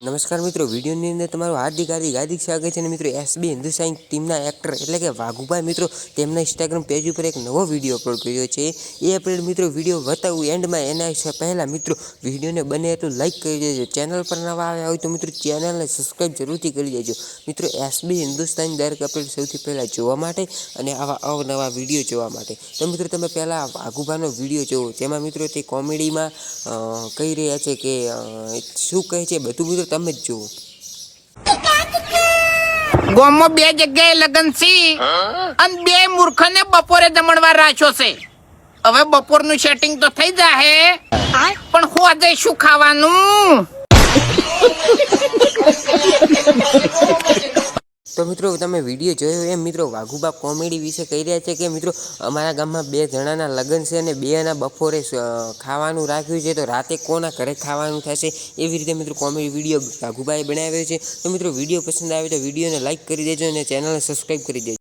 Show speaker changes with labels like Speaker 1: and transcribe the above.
Speaker 1: નમસ્કાર મિત્રો, વિડીયોની અંદર તમારું હાર્દિક સ્વાગત છે. અને મિત્રો, એસબી હિન્દુસ્તાન ટીમના એક્ટર એટલે કે વાઘુભાઈ મિત્રો તેમના ઇન્સ્ટાગ્રામ પેજ ઉપર એક નવો વિડીયો અપલોડ કર્યો છે. એ આપણે મિત્રો વિડીયો બતાવું એન્ડમાં એના પહેલાં મિત્રો વિડીયોને બને એટલું લાઇક કરી દેજો. ચેનલ પર નવા આવ્યા હોય તો મિત્રો ચેનલને સબસ્ક્રાઈબ જરૂરથી કરી દેજો. મિત્રો, એસબી હિન્દુસ્તાન દરેક અપડેટ સૌથી પહેલાં જોવા માટે અને આવા અવનવા વિડીયો જોવા માટે તો મિત્રો તમે પહેલાં વાઘુભાઈનો વિડીયો જોવો, જેમાં મિત્રો તે કોમેડીમાં કહી રહ્યા છે કે શું કહે છે બધું મિત્રો તમે જ જુઓ.
Speaker 2: ગોમમાં બે જગ્યાએ લગન છે અને બે મૂર્ખને બપોરે જમણવાર રાખ્યો છે. હવે બપોરનું સેટિંગ તો થઈ જાહે, પણ હું આજે શું ખાવાનું?
Speaker 1: તો મિત્રો તમે વિડીયો જોયો એમ મિત્રો વાઘુબા કોમેડી વિશે કહી રહ્યા છે કે મિત્રો અમારા ગામમાં બે જણાના લગ્ન છે અને બેના બપોરે ખાવાનું રાખ્યું છે, તો રાતે કોના ઘરે ખાવાનું થશે એવી રીતે મિત્રો કોમેડી વિડીયો વાઘુબાએ બનાવ્યો છે. તો મિત્રો વિડીયો પસંદ આવે તો વિડીયોને લાઇક કરી દેજો અને ચેનલને સબસ્ક્રાઈબ કરી દેજો.